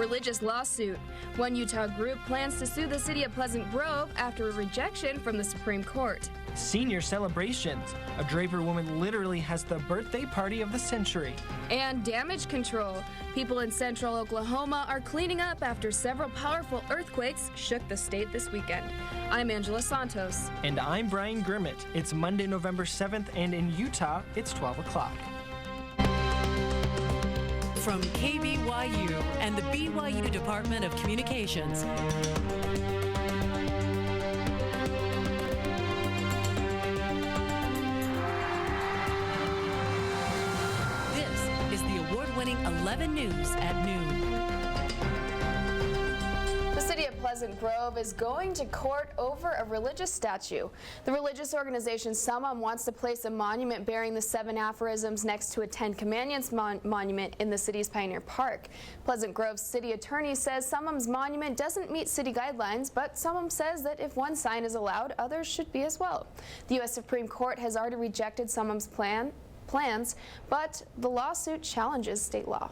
religious lawsuit. One Utah group plans to sue the city of Pleasant Grove after a rejection from the Supreme Court. Senior celebrations. A Draper woman literally has the birthday party of the century. And damage control. People in central Oklahoma are cleaning up after several powerful earthquakes shook the state this weekend. I'm Angela Santos. And I'm Brian Grimmett. It's Monday, November 7th, and in Utah, it's 12 o'clock. From KBYU and the BYU Department of Communications. This is the award-winning 11 News at noon. The city of Pleasant Grove is going to court over a religious statue. The religious organization Summum wants to place a monument bearing the 7 aphorisms next to a 10 Commandments monument in the city's Pioneer Park. Pleasant Grove's city attorney says Summum's monument doesn't meet city guidelines, but Summum says that if one sign is allowed, others should be as well. The U.S. Supreme Court has already rejected Summum's plans, but the lawsuit challenges state law.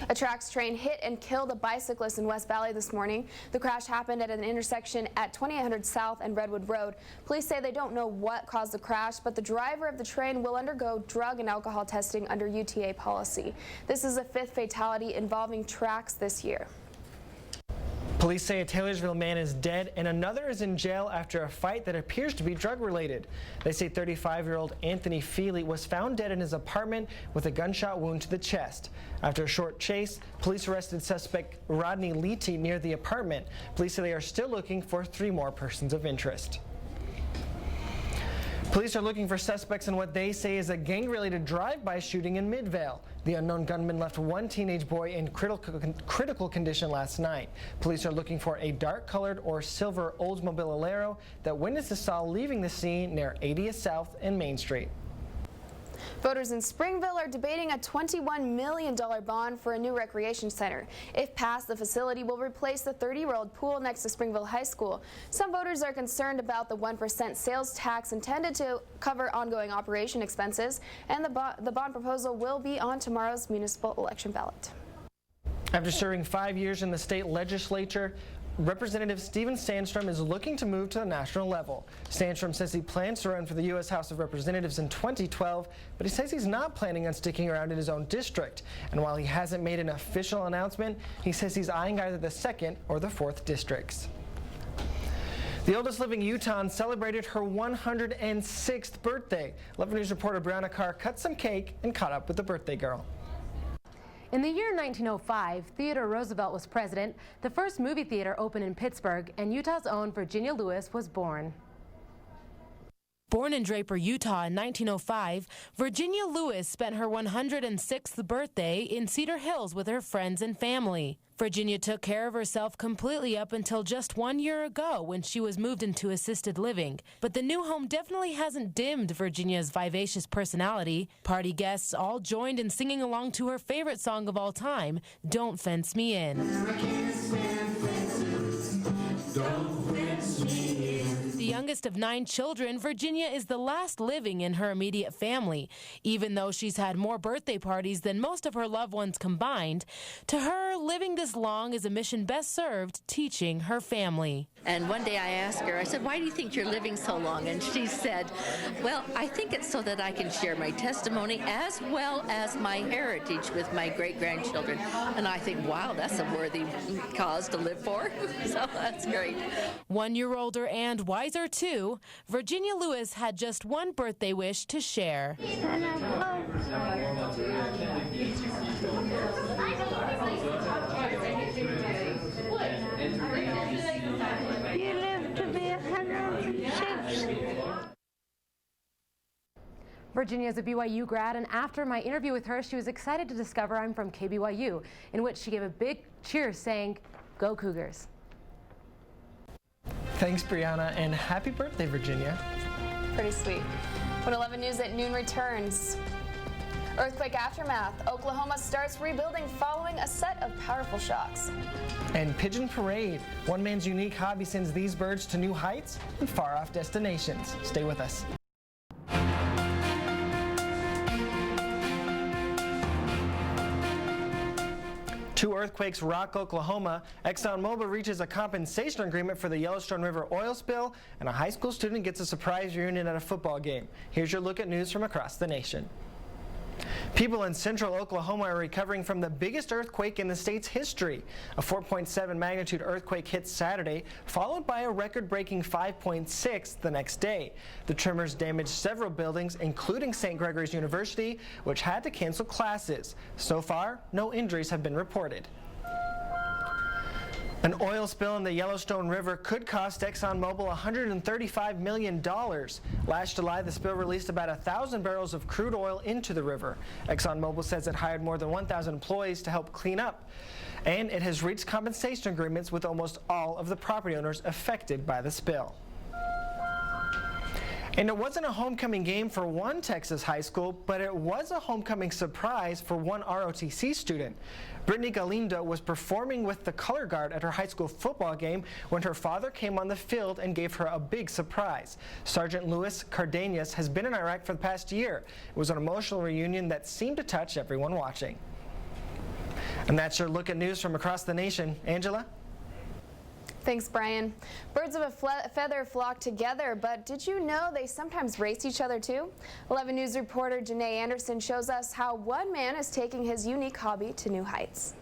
A TRAX train hit and killed a bicyclist in West Valley this morning. The crash happened at an intersection at 2800 South and Redwood Road. Police say they don't know what caused the crash, but the driver of the train will undergo drug and alcohol testing under UTA policy. This is the 5th fatality involving TRAX this year. Police say a Taylorsville man is dead and another is in jail after a fight that appears to be drug-related. They say 35-year-old Anthony Feely was found dead in his apartment with a gunshot wound to the chest. After a short chase, police arrested suspect Rodney Leety near the apartment. Police say they are still looking for 3 more persons of interest. Police are looking for suspects in what they say is a gang-related drive-by shooting in Midvale. The unknown gunman left one teenage boy in critical condition last night. Police are looking for a dark-colored or silver Oldsmobile Alero that witnesses saw leaving the scene near 80th South and Main Street. Voters in Springville are debating a $21 million bond for a new recreation center. If passed, the facility will replace the 30-year-old pool next to Springville High School. Some voters are concerned about the 1% sales tax intended to cover ongoing operation expenses, and the bond proposal will be on tomorrow's municipal election ballot. After serving 5 years in the state legislature, Representative Steven Sandstrom is looking to move to the national level. Sandstrom says he plans to run for the U.S. House of Representatives in 2012, but he says he's not planning on sticking around in his own district. And while he hasn't made an official announcement, he says he's eyeing either the 2nd or the 4th districts. The oldest living Utahn celebrated her 106th birthday. 11 News reporter Brianna Carr cut some cake and caught up with the birthday girl. In the year 1905, Theodore Roosevelt was president, the first movie theater opened in Pittsburgh, and Utah's own Virginia Lewis was born. Born in Draper, Utah in 1905, Virginia Lewis spent her 106th birthday in Cedar Hills with her friends and family. Virginia took care of herself completely up until just 1 year ago when she was moved into assisted living. But the new home definitely hasn't dimmed Virginia's vivacious personality. Party guests all joined in singing along to her favorite song of all time, Don't Fence Me In. The youngest of 9 children, Virginia is the last living in her immediate family. Even though she's had more birthday parties than most of her loved ones combined, to her, living this long is a mission best served teaching her family. And one day I asked her, I said, why do you think you're living so long? And she said, well, I think it's so that I can share my testimony as well as my heritage with my great-grandchildren. And I think, wow, that's a worthy cause to live for. So that's great. 1 year older and wiser too, Virginia Lewis had just one birthday wish to share. You live to be 106. Virginia is a BYU grad, and after my interview with her, she was excited to discover I'm from KBYU, in which she gave a big cheer saying, "Go Cougars." Thanks, Brianna, and happy birthday, Virginia. Pretty sweet. When 11 News at noon returns. Earthquake aftermath. Oklahoma starts rebuilding following a set of powerful shocks. And Pigeon Parade. One man's unique hobby sends these birds to new heights and far-off destinations. Stay with us. Two earthquakes rock Oklahoma. ExxonMobil reaches a compensation agreement for the Yellowstone River oil spill, and a high school student gets a surprise reunion at a football game. Here's your look at news from across the nation. People in central Oklahoma are recovering from the biggest earthquake in the state's history. A 4.7 magnitude earthquake hit Saturday, followed by a record-breaking 5.6 the next day. The tremors damaged several buildings, including St. Gregory's University, which had to cancel classes. So far, no injuries have been reported. An oil spill in the Yellowstone River could cost ExxonMobil $135 million. Last July, the spill released about 1,000 barrels of crude oil into the river. ExxonMobil says it hired more than 1,000 employees to help clean up, and it has reached compensation agreements with almost all of the property owners affected by the spill. And it wasn't a homecoming game for one Texas high school, but it was a homecoming surprise for one ROTC student. Brittany Galindo was performing with the color guard at her high school football game when her father came on the field and gave her a big surprise. Sergeant Luis Cardenas has been in Iraq for the past year. It was an emotional reunion that seemed to touch everyone watching. And that's your look at news from across the nation. Angela? Thanks, Brian. Birds of a feather flock together, but did you know they sometimes race each other too? 11 News reporter Janae Anderson shows us how one man is taking his unique hobby to new heights.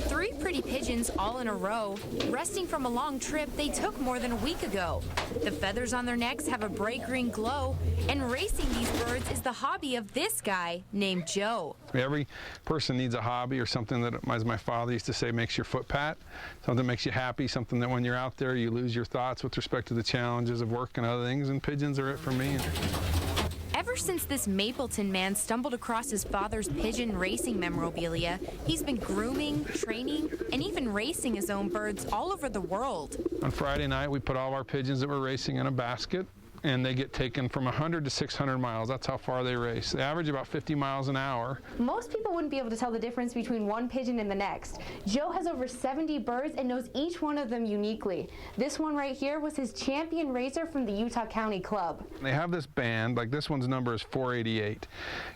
Three pretty pigeons all in a row, resting from a long trip they took more than a week ago. The feathers on their necks have a bright green glow, and racing these birds is the hobby of this guy named Joe. Every person needs a hobby or something that, as my father used to say, makes your foot pat, something that makes you happy, something that when you're out there you lose your thoughts with respect to the challenges of work and other things, and pigeons are it for me. Ever since this Mapleton man stumbled across his father's pigeon racing memorabilia, he's been grooming, training, and even racing his own birds all over the world. On Friday night, we put all of our pigeons that we're racing in a basket, and they get taken from 100 to 600 miles. That's how far they race. They average about 50 miles an hour. Most people wouldn't be able to tell the difference between one pigeon and the next. Joe has over 70 birds and knows each one of them uniquely. This one right here was his champion racer from the Utah County Club. They have this band, like this one's number is 488.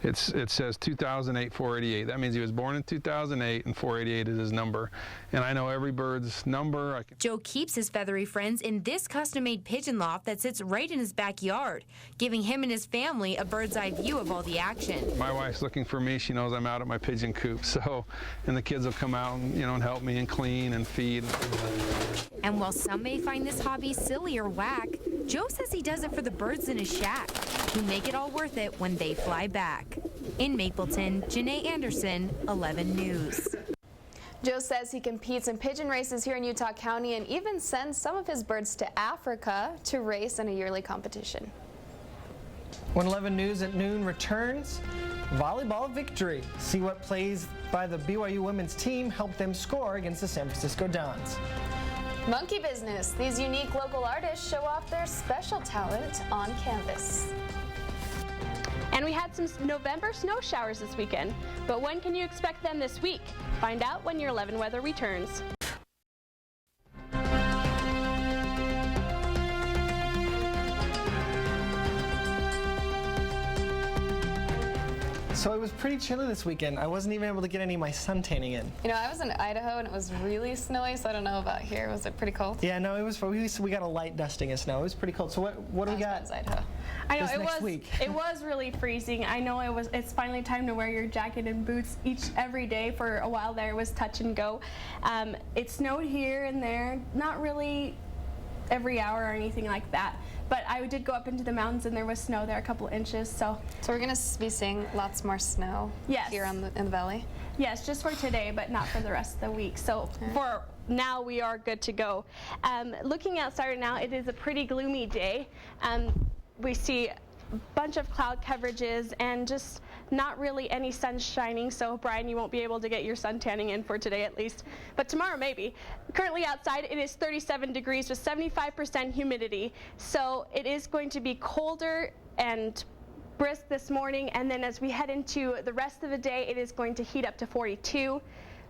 It says 2008 488. That means he was born in 2008 and 488 is his number. And I know every bird's number. Joe keeps his feathery friends in this custom-made pigeon loft that sits right in his backyard, giving him and his family a bird's eye view of all the action. My wife's looking for me. She knows I'm out at my pigeon coop, and the kids will come out and, and help me and clean and feed. And while some may find this hobby silly or whack, Joe says he does it for the birds in his shack, who make it all worth it when they fly back. In Mapleton, Janae Anderson, 11 News. Joe says he competes in pigeon races here in Utah County and even sends some of his birds to Africa to race in a yearly competition. When 11 News at noon returns, volleyball victory. See what plays by the BYU women's team helped them score against the San Francisco Dons. Monkey business. These unique local artists show off their special talent on campus. And we had some November snow showers this weekend, but when can you expect them this week? Find out when your 11 weather returns. So it was pretty chilly this weekend. I wasn't even able to get any of my sun tanning in. You know, I was in Idaho and it was really snowy, so I don't know about here. Was it pretty cold? Yeah, no, it was. We got a light dusting of snow. It was pretty cold. So what do we got? Idaho. I know it was really freezing. I know it's finally time to wear your jacket and boots every day. For a while there, it was touch and go. It snowed here and there, not really every hour or anything like that. But I did go up into the mountains and there was snow there, a couple inches. So we're going to be seeing lots more snow here in the valley? Yes, just for today, but not for the rest of the week. So for now, we are good to go. Looking outside right now, it is a pretty gloomy day. We see a bunch of cloud coverages and just not really any sun shining, so Brian, you won't be able to get your sun tanning in for today at least, but tomorrow maybe. Currently outside it is 37 degrees with 75% humidity, so it is going to be colder and brisk this morning, and then as we head into the rest of the day, it is going to heat up to 42.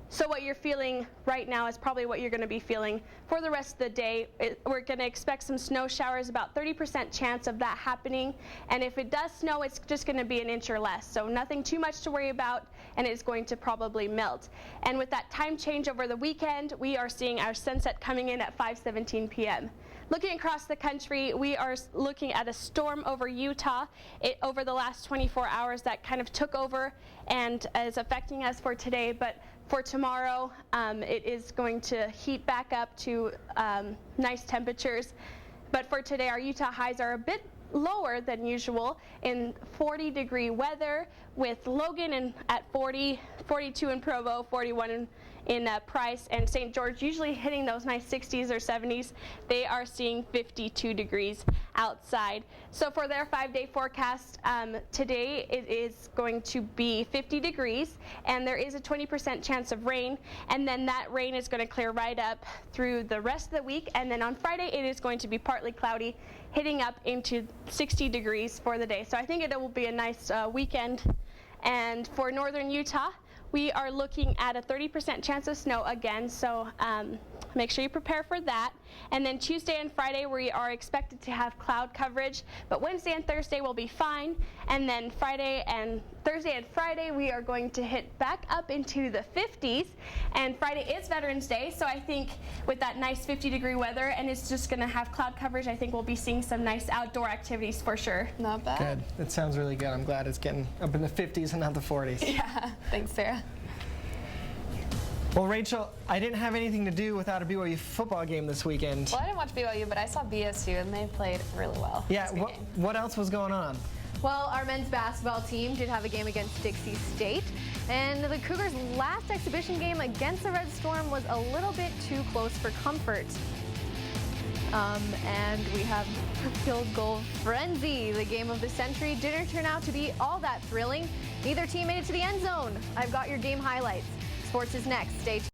So what you're feeling right now is probably what you're going to be feeling for the rest of the day. We're going to expect some snow showers, about 30% chance of that happening. And if it does snow, it's just going to be an inch or less. So nothing too much to worry about, and it's going to probably melt. And with that time change over the weekend, we are seeing our sunset coming in at 5:17 p.m. Looking across the country, we are looking at a storm over Utah over the last 24 hours that kind of took over and is affecting us for today. But for tomorrow, it is going to heat back up to nice temperatures. But for today, our Utah highs are a bit lower than usual in 40-degree weather, with Logan at 40, 42 in Provo, 41 in Price, and St. George usually hitting those nice 60s or 70s. They are seeing 52 degrees outside. So for their 5-day forecast, today it is going to be 50 degrees, and there is a 20% chance of rain, and then that rain is going to clear right up through the rest of the week, and then on Friday it is going to be partly cloudy, hitting up into 60 degrees for the day. So I think it will be a nice weekend. And for northern Utah, we are looking at a 30% chance of snow again, so make sure you prepare for that. And then Tuesday and Friday, we are expected to have cloud coverage, but Wednesday and Thursday will be fine. And then Thursday and Friday, we are going to hit back up into the 50s. And Friday is Veterans Day, so I think with that nice 50-degree weather, and it's just going to have cloud coverage, I think we'll be seeing some nice outdoor activities for sure. Not bad. Good. It sounds really good. I'm glad it's getting up in the 50s and not the 40s. Yeah. Thanks, Sarah. Well, Rachel, I didn't have anything to do without a BYU football game this weekend. Well, I didn't watch BYU, but I saw BSU, and they played really well. Yeah, what else was going on? Well, our men's basketball team did have a game against Dixie State, and the Cougars' last exhibition game against the Red Storm was a little bit too close for comfort. And we have field goal frenzy. The game of the century didn't turn out to be all that thrilling. Neither team made it to the end zone. I've got your game highlights. Sports is next. Stay tuned.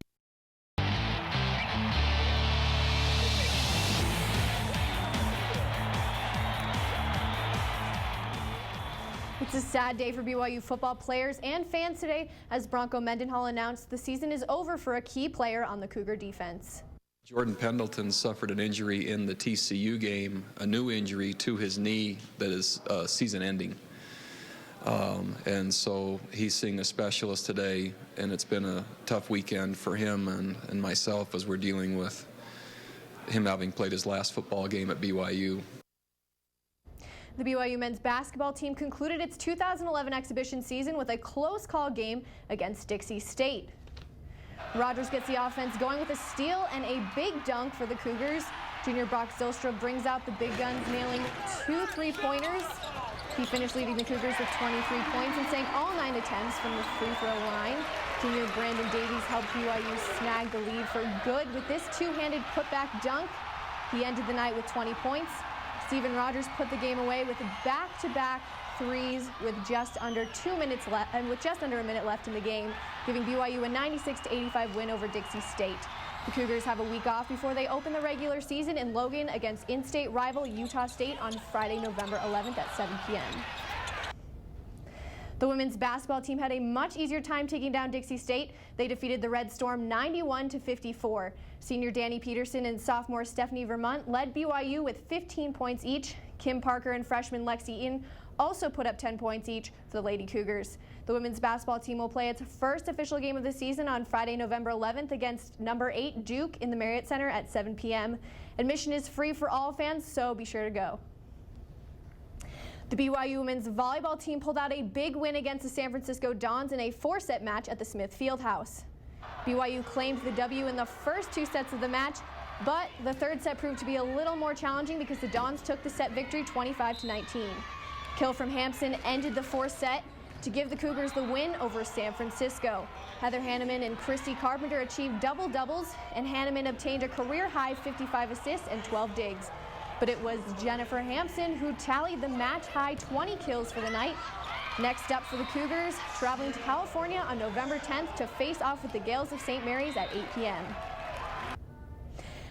It's a sad day for BYU football players and fans today as Bronco Mendenhall announced the season is over for a key player on the Cougar defense. Jordan Pendleton suffered an injury in the TCU game, a new injury to his knee that is season-ending. And so he's seeing a specialist today, and it's been a tough weekend for him and myself as we're dealing with him having played his last football game at BYU. The BYU men's basketball team concluded its 2011 exhibition season with a close call game against Dixie State. Rogers gets the offense going with a steal and a big dunk for the Cougars. Junior Brock Zylstra brings out the big guns, nailing 2 3-pointers. He finished leading the Cougars with 23 points and sank all 9 attempts from the free throw line. Junior Brandon Davies helped BYU snag the lead for good with this two-handed putback dunk. He ended the night with 20 points. Steven Rogers put the game away with back-to-back threes with just under 2 minutes left, and with just under a minute left in the game, giving BYU a 96-85 win over Dixie State. The Cougars have a week off before they open the regular season in Logan against in-state rival Utah State on Friday, November 11th at 7 p.m. The women's basketball team had a much easier time taking down Dixie State. They defeated the Red Storm 91-54. Senior Danny Peterson and sophomore Stephanie Vermont led BYU with 15 points each. Kim Parker and freshman Lexi Eaton also put up 10 points each for the Lady Cougars. The women's basketball team will play its first official game of the season on Friday, November 11th against number 8 Duke in the Marriott Center at 7 p.m. Admission is free for all fans, so be sure to go. The BYU women's volleyball team pulled out a big win against the San Francisco Dons in a 4-set match at the Smith Fieldhouse. BYU claimed the W in the first 2 sets of the match, but the third set proved to be a little more challenging because the Dons took the set victory 25-19. Kill from Hampson ended the 4th set to give the Cougars the win over San Francisco. Heather Hanneman and Christy Carpenter achieved double-doubles, and Hanneman obtained a career-high 55 assists and 12 digs. But it was Jennifer Hampson who tallied the match-high 20 kills for the night. Next up for the Cougars, traveling to California on November 10th to face off with the Gales of St. Mary's at 8 p.m.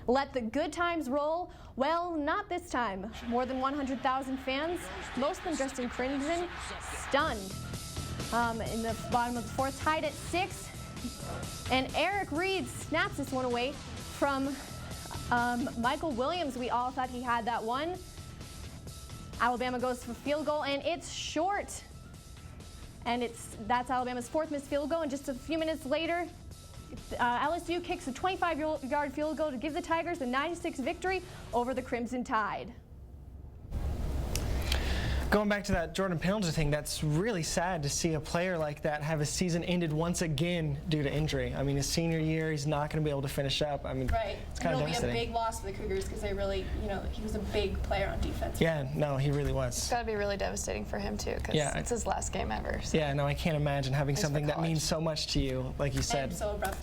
Let the good times roll. Well, not this time. More than 100,000 fans, most of them dressed in crimson, stunned. In the bottom of the 4th, tied at 6, And Eric Reed snaps this one away from Michael Williams. We all thought he had that one. Alabama goes for field goal, and it's short. And that's Alabama's 4th missed field goal. And just a few minutes later, LSU kicks a 25-yard field goal to give the Tigers a 9-6 victory over the Crimson Tide. Going back to that Jordan Pilger thing, that's really sad to see a player like that have his season ended once again due to injury. I mean, his senior year, he's not going to be able to finish up. I mean, right. It's kind of devastating. It'll be a big loss for the Cougars because they really, he was a big player on defense. Yeah, no, he really was. It's got to be really devastating for him too because it's his last game ever. So. Yeah, no, I can't imagine having something that means so much to you, like you said.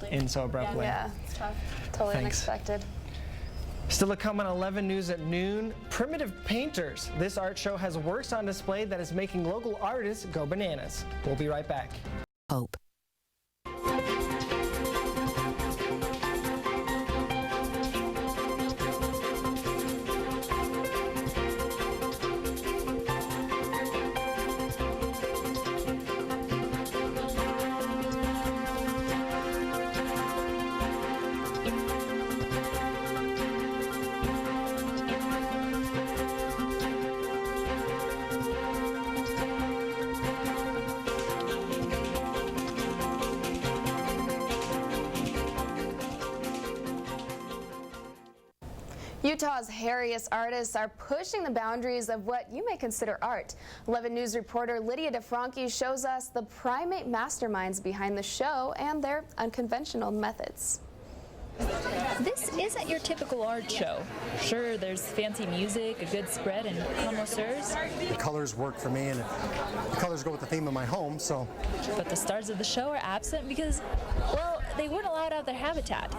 And so abruptly. Yeah, it's tough. Totally unexpected. Still to come on 11 News at noon, Primitive Painters. This art show has works on display that is making local artists go bananas. We'll be right back. Hope. Utah's hairiest artists are pushing the boundaries of what you may consider art. 11 News reporter Lydia DeFranchi shows us the primate masterminds behind the show and their unconventional methods. This isn't your typical art show. Sure, there's fancy music, a good spread, and connoisseurs. The colors work for me, and the colors go with the theme of my home, so. But the stars of the show are absent because, well, they weren't allowed out of their habitat.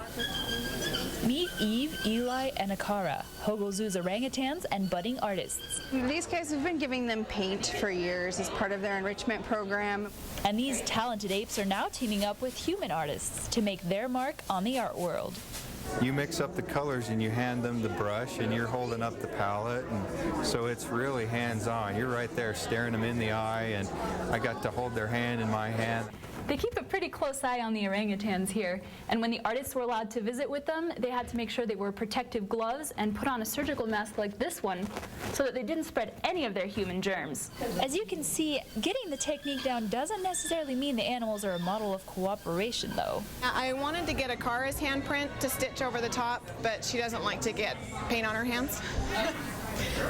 Meet Eve, Eli, and Akara, Hogle Zoo's orangutans and budding artists. These guys have been giving them paint for years as part of their enrichment program. And these talented apes are now teaming up with human artists to make their mark on the art world. You mix up the colors and you hand them the brush and you're holding up the palette, and so it's really hands-on. You're right there staring them in the eye, and I got to hold their hand in my hand. They keep a pretty close eye on the orangutans here, and when the artists were allowed to visit with them, they had to make sure they wore protective gloves and put on a surgical mask like this one so that they didn't spread any of their human germs. As you can see, getting the technique down doesn't necessarily mean the animals are a model of cooperation, though. I wanted to get Akara's handprint to stitch over the top, but she doesn't like to get paint on her hands.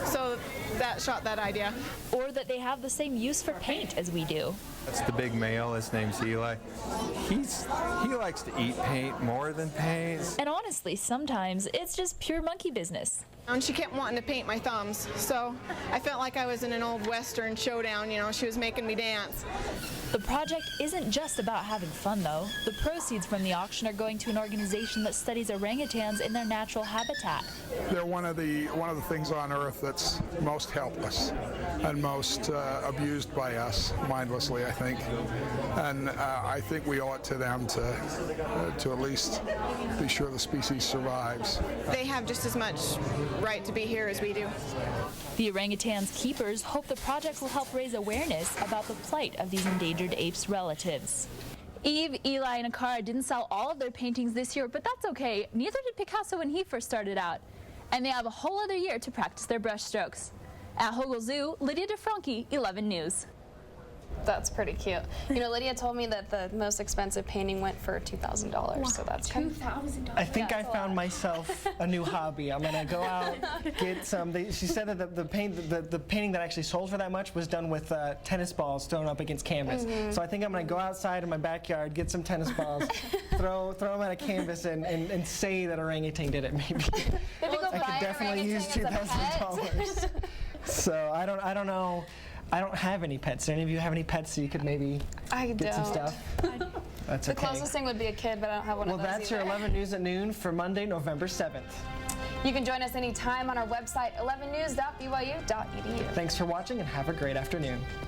So that shot that idea. Or that they have the same use for paint as we do. That's the big male. His name's Eli. He likes to eat paint more than paint. And honestly, sometimes it's just pure monkey business. And she kept wanting to paint my thumbs, so I felt like I was in an old Western showdown, she was making me dance. The project isn't just about having fun, though. The proceeds from the auction are going to an organization that studies orangutans in their natural habitat. They're one of the things on Earth that's most helpless and most abused by us mindlessly, I think. And I think we owe it to them to at least be sure the species survives. They have just as much right to be here as we do. The orangutans' keepers hope the project will help raise awareness about the plight of these endangered apes' relatives. Eve, Eli, and Akara didn't sell all of their paintings this year, but that's okay. Neither did Picasso when he first started out. And they have a whole other year to practice their brush strokes. At Hogle Zoo, Lydia DeFranchi, 11 News. That's pretty cute. Lydia told me that the most expensive painting went for $2,000, so that's kind of... $2,000? I think I found myself a new hobby. I'm gonna go out, get some. She said that the painting that actually sold for that much was done with tennis balls thrown up against canvas. So I think I'm gonna go outside in my backyard, get some tennis balls, throw them at a canvas, and say that orangutan did it. Maybe I could definitely use $2,000. So I don't know. I don't have any pets. Do any of you have any pets so you could maybe get some stuff? That's okay. The closest thing would be a kid, but I don't have one of those that's either. your 11 News at noon for Monday, November 7th. You can join us anytime on our website, 11news.byu.edu. Thanks for watching and have a great afternoon.